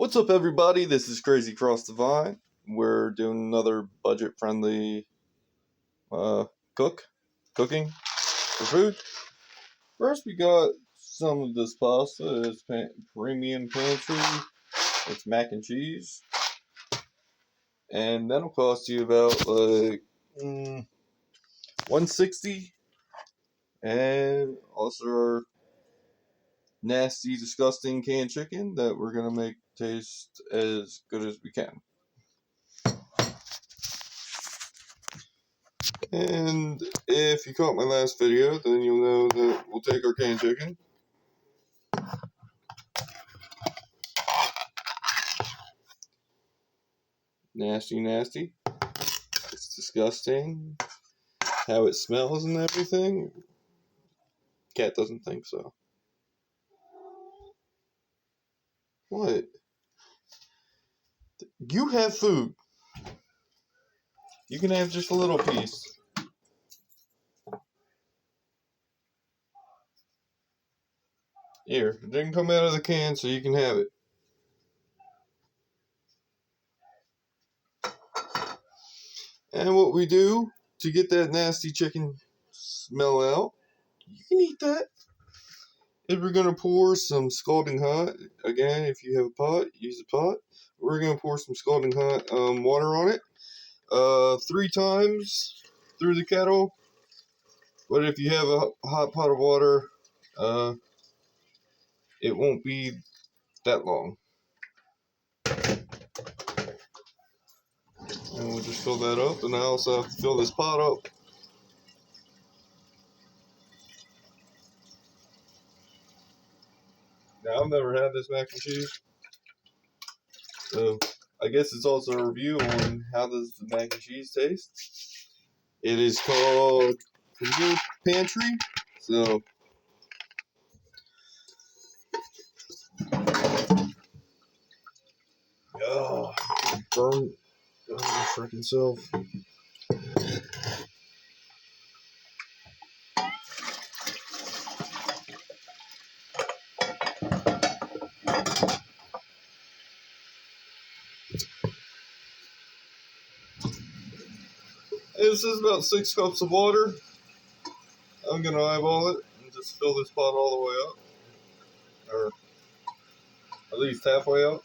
What's up, everybody? This is Crazy Cross the Vine. We're doing another budget-friendly cooking for food. First, we got some of this pasta. It's premium pantry. It's mac and cheese, and that'll cost you about like $160. And also our nasty, disgusting canned chicken that we're gonna make taste as good as we can. And if you caught my last video, then you'll know that we'll take our canned chicken, nasty, it's disgusting, how it smells and everything. Cat doesn't think so. What? You have food. You can have just a little piece. Here, it didn't come out of the can, so you can have it. And what we do to get that nasty chicken smell out, you can eat that. If we're going to pour some scalding hot, again, if you have a pot, use a pot. We're going to pour some scalding hot water on it 3 times through the kettle. But if you have a hot pot of water, it won't be that long. And we'll just fill that up. And I also have to fill this pot up. Now, I've never had this mac and cheese, so I guess it's also a review on how does the mac and cheese taste. It is called premer pantry, so burn your freaking self. This is about 6 cups of water. I'm gonna eyeball it and just fill this pot all the way up, or at least halfway up.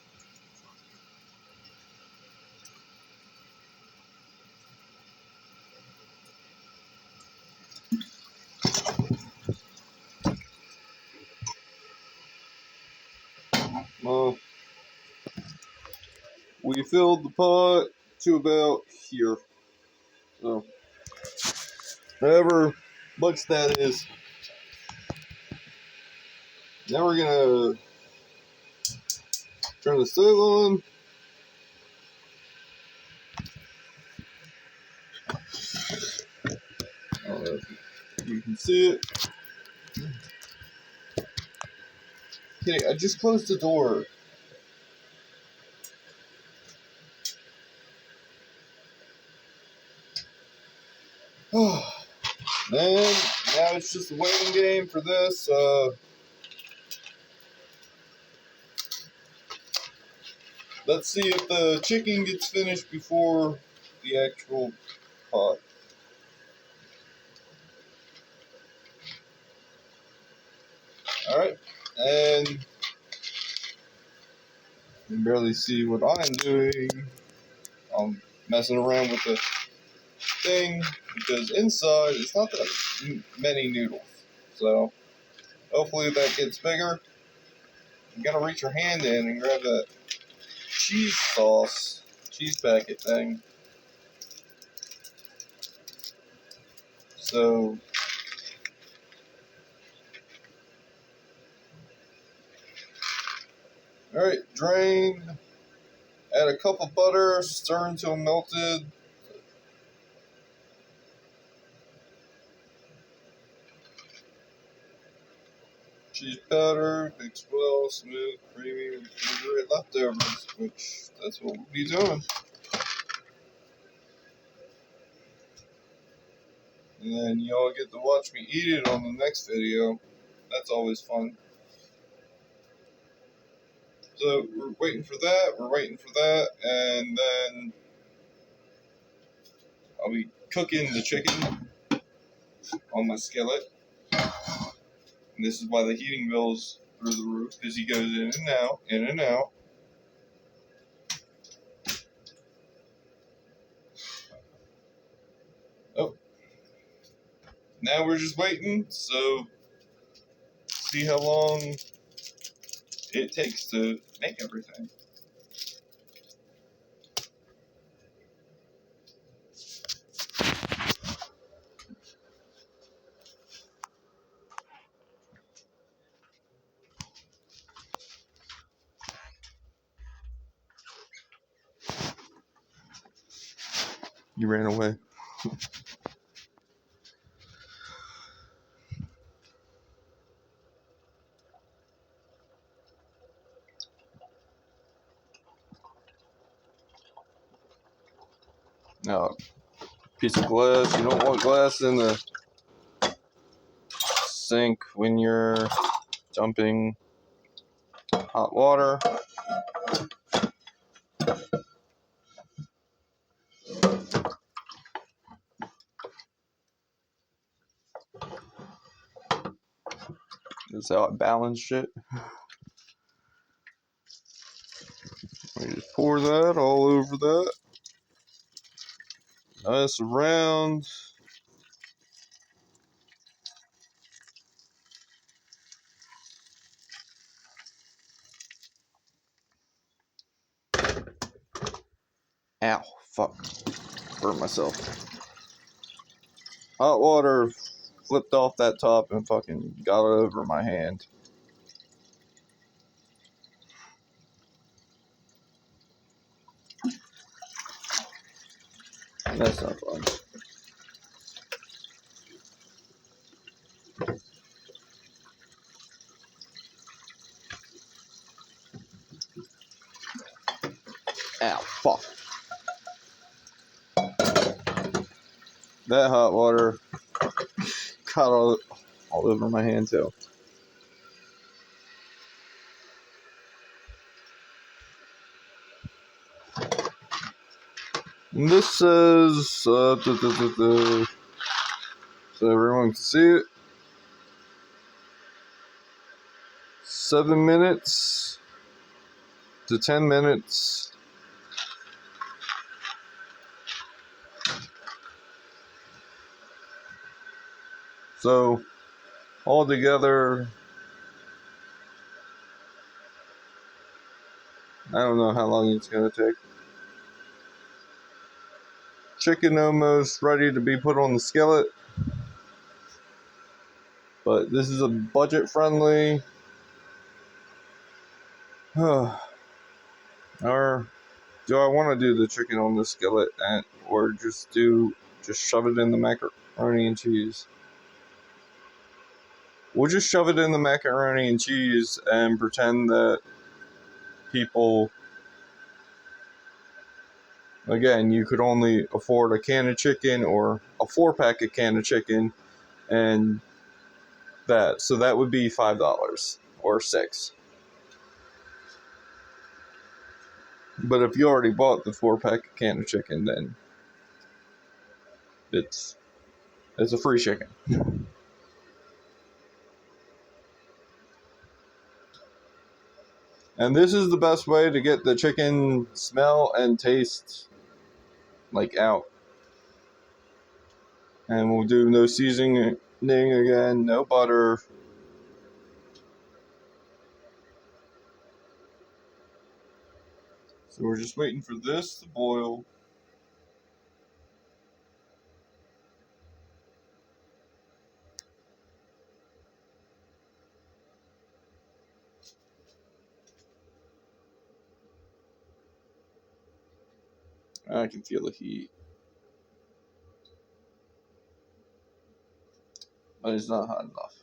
We filled the pot to about here, so however much that is. Now we're gonna turn the stove on. I don't know if you can see it. Okay, I just closed the door. Then, now it's just a waiting game for this. Let's see if the chicken gets finished before the actual pot. Alright, and you can barely see what I'm doing. I'm messing around with the thing because inside it's not that many noodles. So hopefully that gets bigger. You gotta reach your hand in and grab that cheese sauce, cheese packet thing. So alright, drain, add a cup of butter, stir until melted. Cheese powder, mix well, smooth, creamy, and great leftovers, which that's what we'll be doing. And then y'all get to watch me eat it on the next video. That's always fun. So we're waiting for that, and then I'll be cooking the chicken on my skillet. And this is why the heating bill's through the roof, because he goes in and out, in and out. Oh, now we're just waiting, so see how long it takes to make everything. You ran away. Now, piece of glass. You don't want glass in the sink when you're dumping hot water. That's how I balance shit. We just pour that all over that. Nice around. Ow, fuck. Burnt myself. Hot water flipped off that top and fucking got it over my hand. That's not fun. Ow, fuck. That hot water got all over my hand too. And this says, so everyone can see it, 7 minutes to 10 minutes. So, altogether, I don't know how long it's going to take. Chicken almost ready to be put on the skillet. But this is a budget friendly. Or do I want to do the chicken on the skillet or just shove it in the macaroni and cheese? We'll just shove it in the macaroni and cheese and pretend that people, again, you could only afford a can of chicken or a 4-pack of can of chicken, and that. So that would be $5 or $6. But if you already bought the 4-pack of can of chicken, then it's a free chicken. And this is the best way to get the chicken smell and taste out. And we'll do no seasoning again, no butter. So we're just waiting for this to boil. I can feel the heat. But it's not hot enough.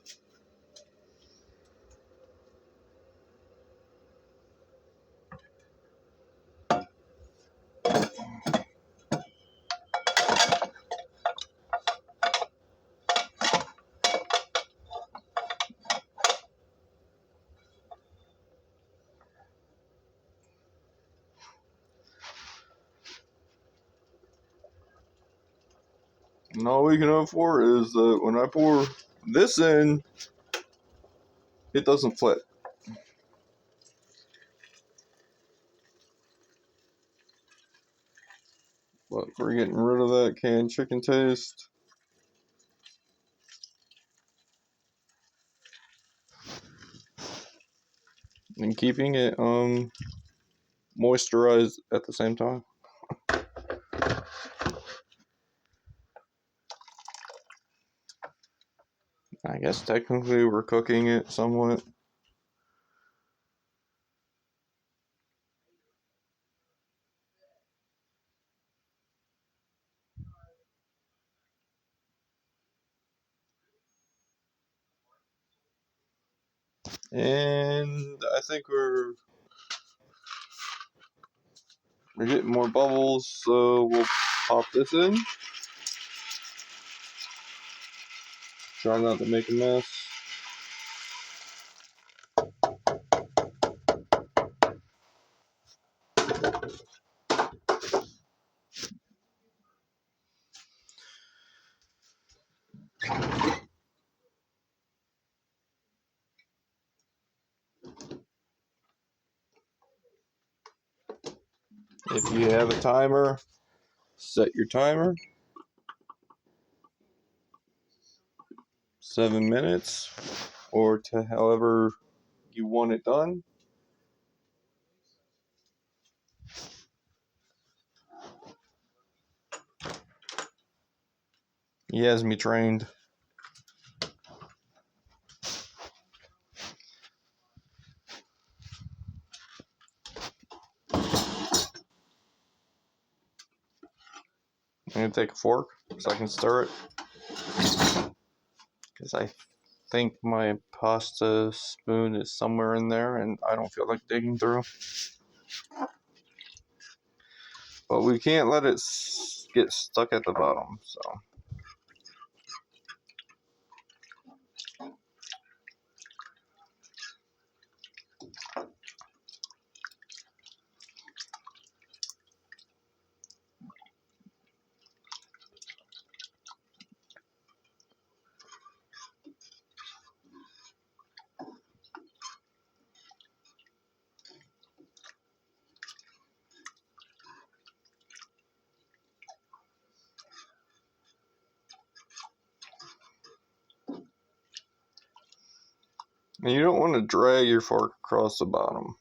And all we can hope for is that when I pour this in, it doesn't flip. But we're getting rid of that canned chicken taste. And keeping it moisturized at the same time. I guess technically we're cooking it somewhat. And I think we're getting more bubbles, so we'll pop this in. Try not to make a mess. If you have a timer, set your timer. 7 minutes, or to however you want it done. He has me trained. I'm gonna take a fork so I can stir it, because I think my pasta spoon is somewhere in there and I don't feel like digging through. But we can't let it get stuck at the bottom, so. And you don't want to drag your fork across the bottom.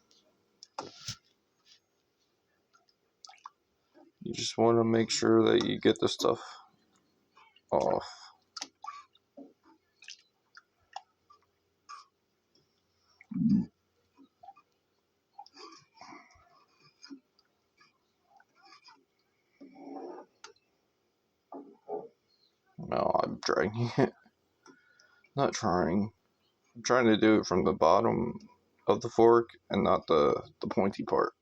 You just want to make sure that you get the stuff off. No, I'm dragging it. Not trying. I'm trying to do it from the bottom of the fork and not the pointy part.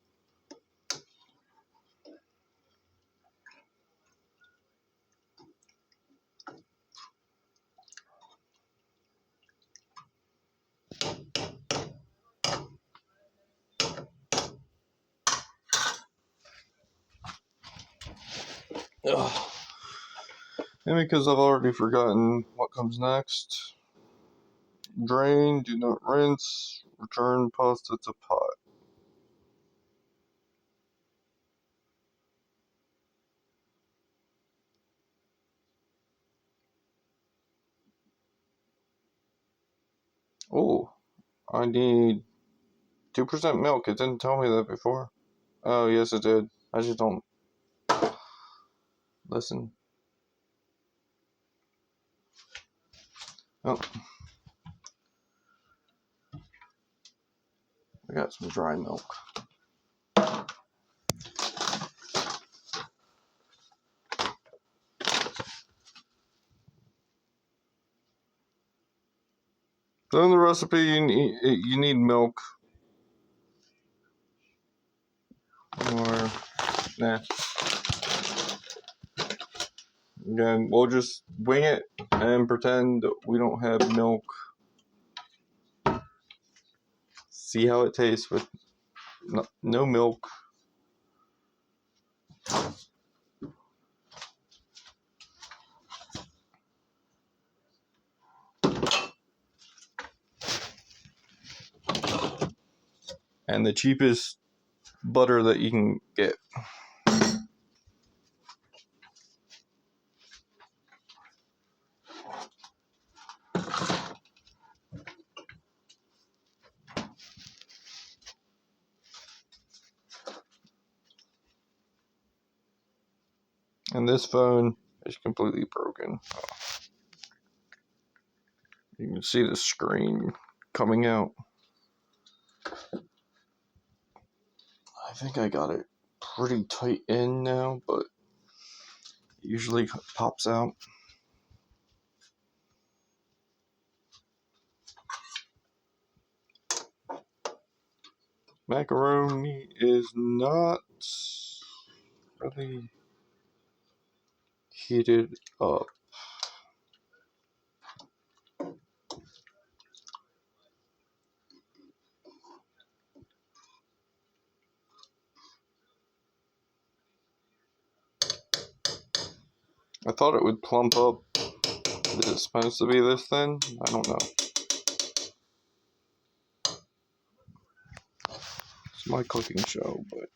Ugh. And because I've already forgotten what comes next. Drain, do not rinse, return pasta to pot. Oh, I need 2% milk. It didn't tell me that before. Oh, yes, it did. I just don't listen. Oh, I got some dry milk. So in the recipe, you need milk. Or, nah. Again, we'll just wing it and pretend we don't have milk. See how it tastes with no milk. and the cheapest butter that you can get. And this phone is completely broken. You can see the screen coming out. I think I got it pretty tight in now, but it usually pops out. Macaroni is not really heated up. I thought it would plump up. Is it supposed to be this thin? I don't know. It's my cooking show, but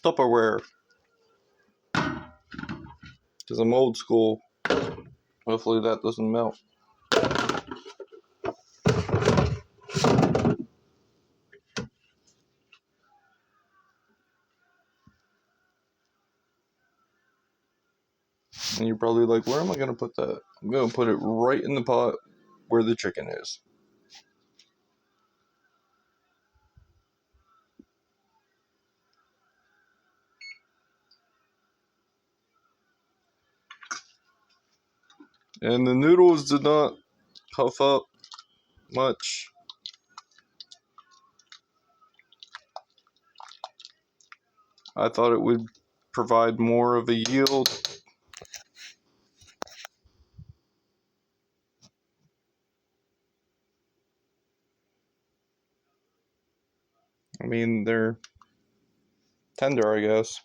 Tupperware. Because I'm old school. Hopefully that doesn't melt. And you're probably like, where am I going to put that? I'm going to put it right in the pot where the chicken is. And the noodles did not puff up much. I thought it would provide more of a yield. I mean, they're tender, I guess.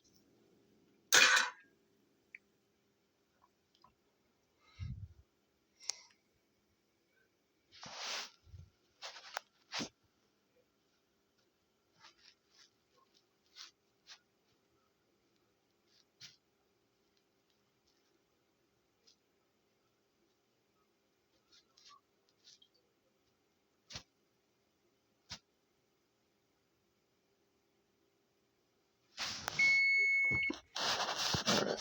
Alright.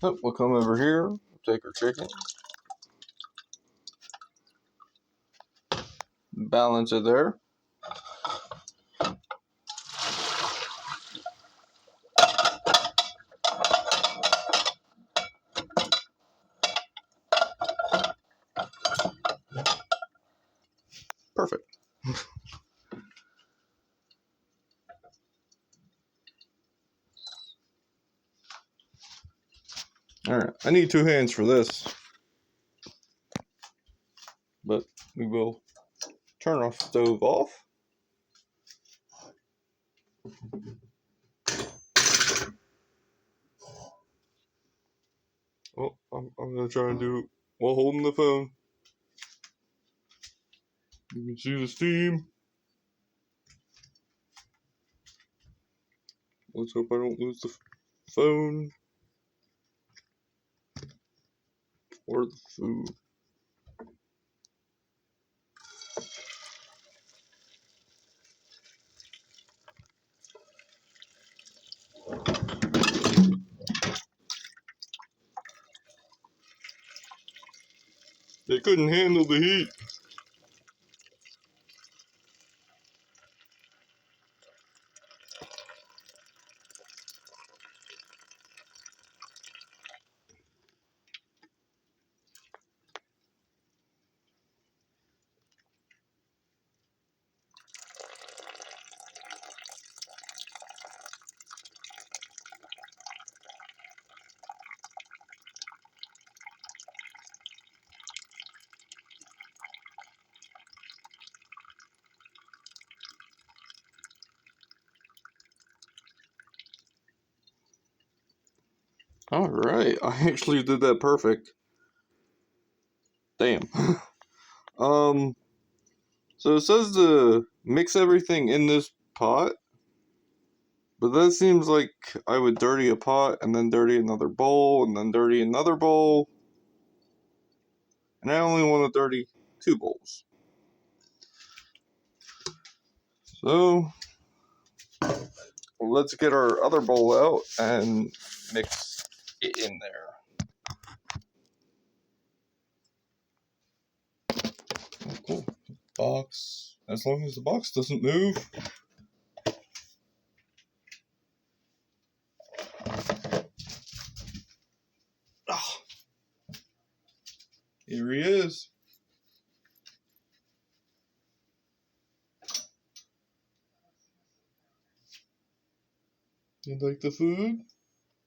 Oh, we'll come over here, take our chicken, balance it there. Perfect. Alright, I need 2 hands for this. But we will turn our stove off. Oh, I'm going to try and do it while holding the phone. You can see the steam. Let's hope I don't lose the phone or the food. They couldn't handle the heat. Alright, I actually did that perfect. Damn. So it says to mix everything in this pot, but that seems like I would dirty a pot and then dirty another bowl and then dirty another bowl. And I only want to dirty 2 bowls. So let's get our other bowl out and mix it in there. Oh, cool. Box. As long as the box doesn't move. Oh, here he is. You like the food?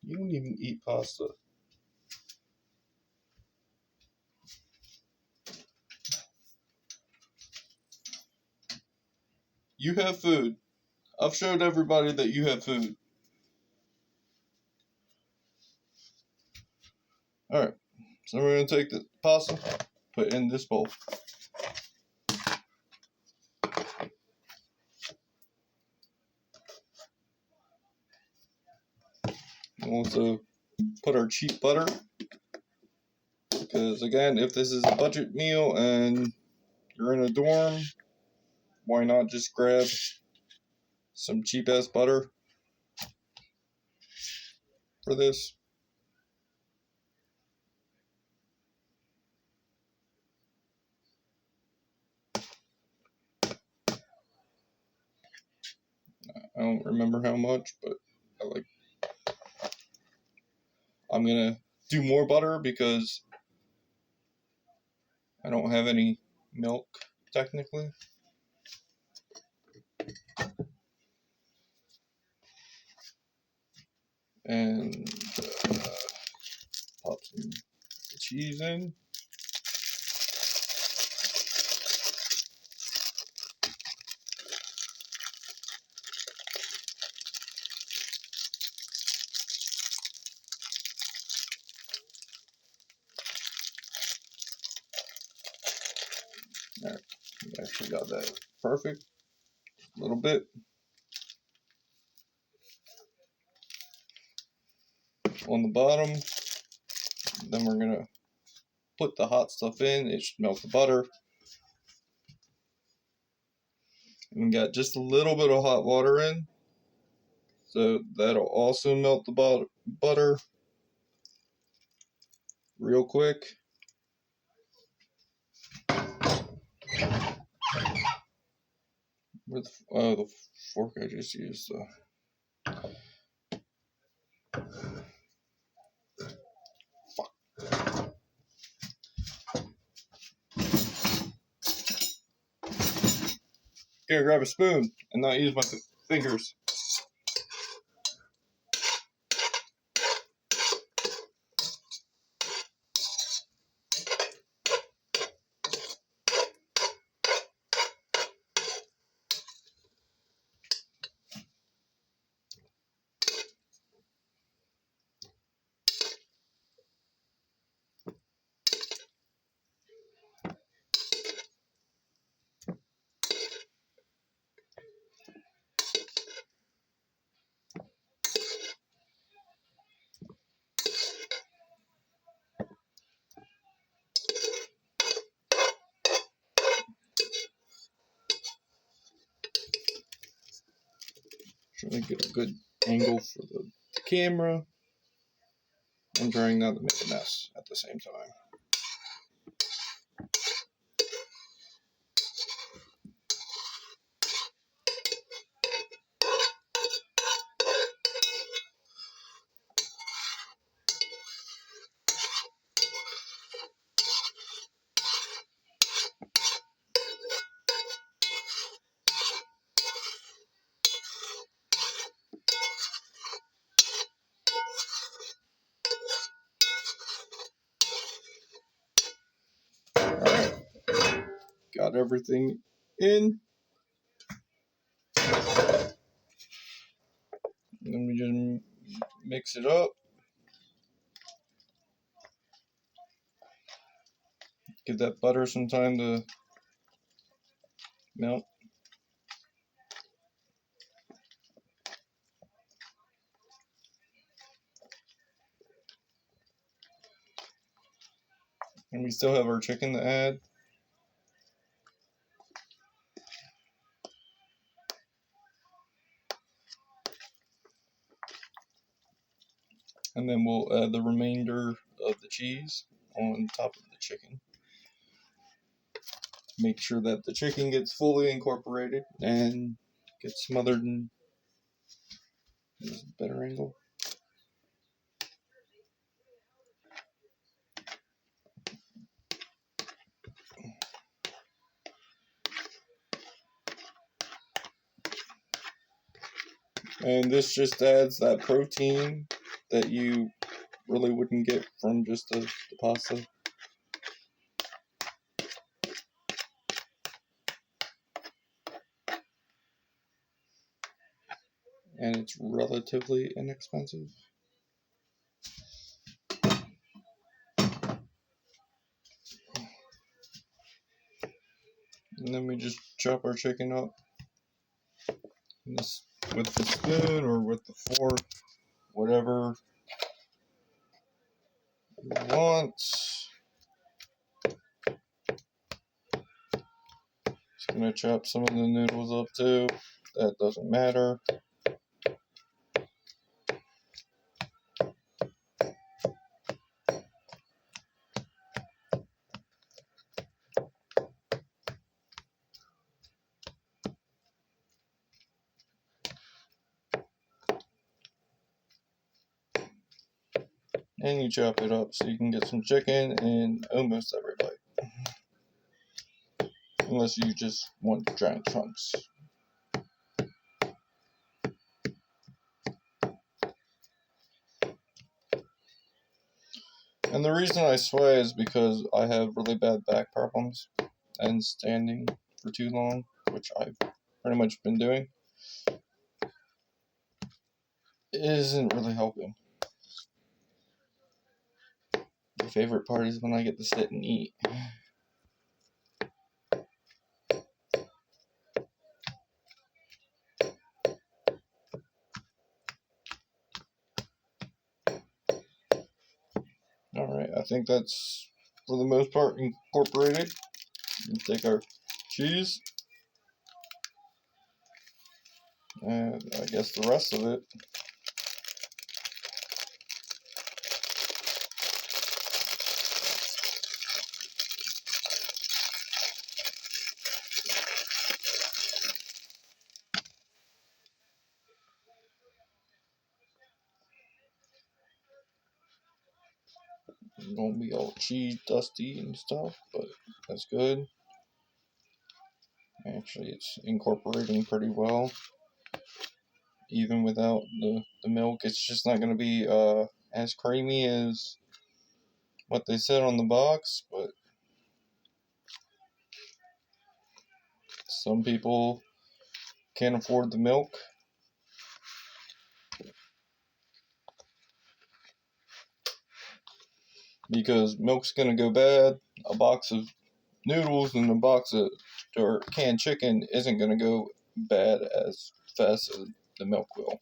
You don't even eat pasta. You have food. I've showed everybody that you have food. Alright, so we're going to take the pasta, put it in this bowl. We'll also put our cheap butter, because again, if this is a budget meal and you're in a dorm, why not just grab some cheap ass butter for this? I don't remember how much, but I'm gonna do more butter because I don't have any milk technically. And pop some cheese in. Alright, we actually got that perfect. A little bit. On the bottom. Then we're gonna put the hot stuff in. It should melt the butter. And we got just a little bit of hot water in. So that'll also melt the butter real quick. With the fork I just used. So. Gotta grab a spoon and not use my fingers. Trying to get a good angle for the camera. I'm trying not to make a mess at the same time. Alright, got everything in. And then we just mix it up. Give that butter some time to melt. And we still have our chicken to add. And then we'll add the remainder of the cheese on top of the chicken. Make sure that the chicken gets fully incorporated and gets smothered in. This is a better angle. And this just adds that protein that you really wouldn't get from just the pasta. And it's relatively inexpensive. And then we just chop our chicken up with the spoon or with the fork, whatever you want. Just gonna chop some of the noodles up too. That doesn't matter. And you chop it up so you can get some chicken in almost every bite. Unless you just want giant chunks. And the reason I sway is because I have really bad back problems, and standing for too long, which I've pretty much been doing, isn't really helping. My favorite part is when I get to sit and eat. Alright, I think that's, for the most part, incorporated. We'll take our cheese, and I guess the rest of it. It's gonna be all cheese dusty and stuff, but that's good. Actually, it's incorporating pretty well. Even without the milk, it's just not gonna be as creamy as what they said on the box, but some people can't afford the milk. Because milk's gonna go bad. A box of noodles and a box of or canned chicken isn't gonna go bad as fast as the milk will.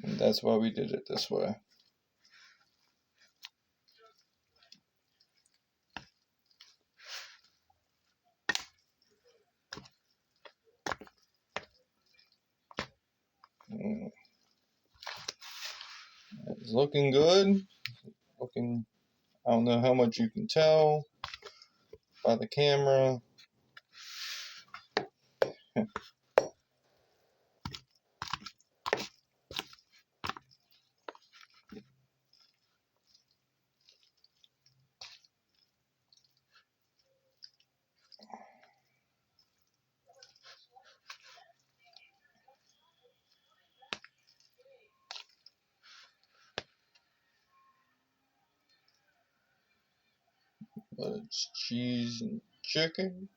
And that's why we did it this way. It's looking good. Looking, I don't know how much you can tell by the camera. But it's cheese and chicken.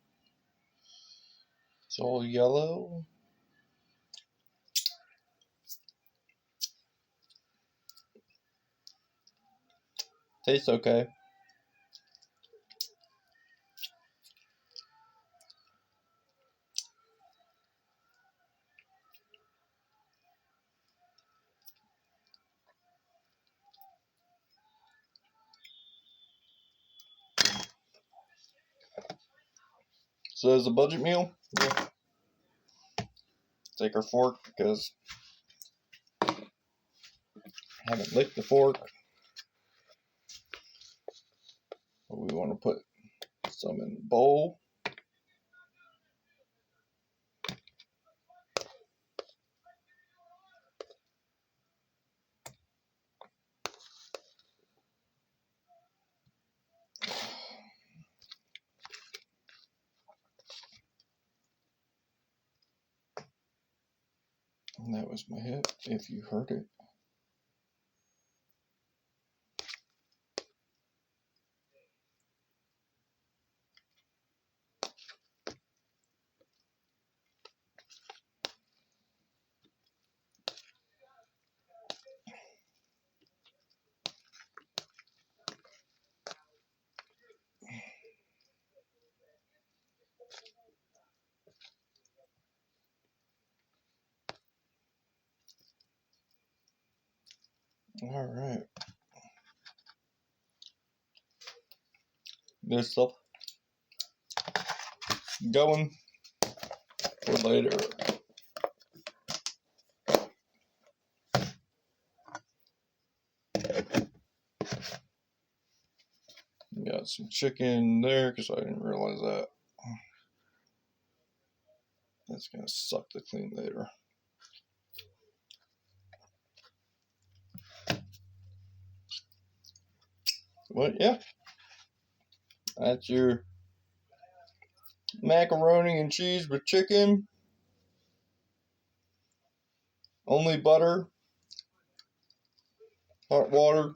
It's all yellow. Tastes okay. So as a budget meal, take our fork because I haven't licked the fork. But we want to put some in the bowl. And that was my hip, if you heard it. All right. This stuff going for later. Got some chicken there because I didn't realize that. That's gonna suck to clean later. But yeah, that's your macaroni and cheese with chicken. Only butter, hot water.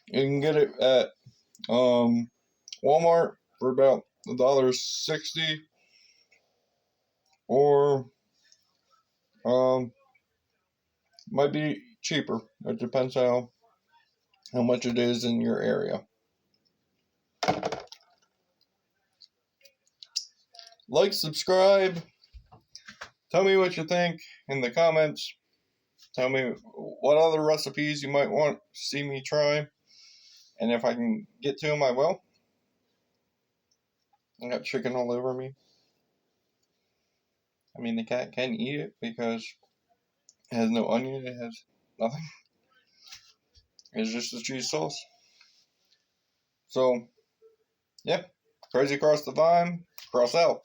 You can get it at Walmart for about $1.60, or might be cheaper. It depends how much it is in your area. Like, subscribe. Tell me what you think in the comments. Tell me what other recipes you might want to see me try. And if I can get to them, I will. I got chicken all over me. I mean, the cat can eat it because it has no onion. It has nothing. It's just the cheese sauce. So, yeah. Crazy Cross the Vine. Cross out.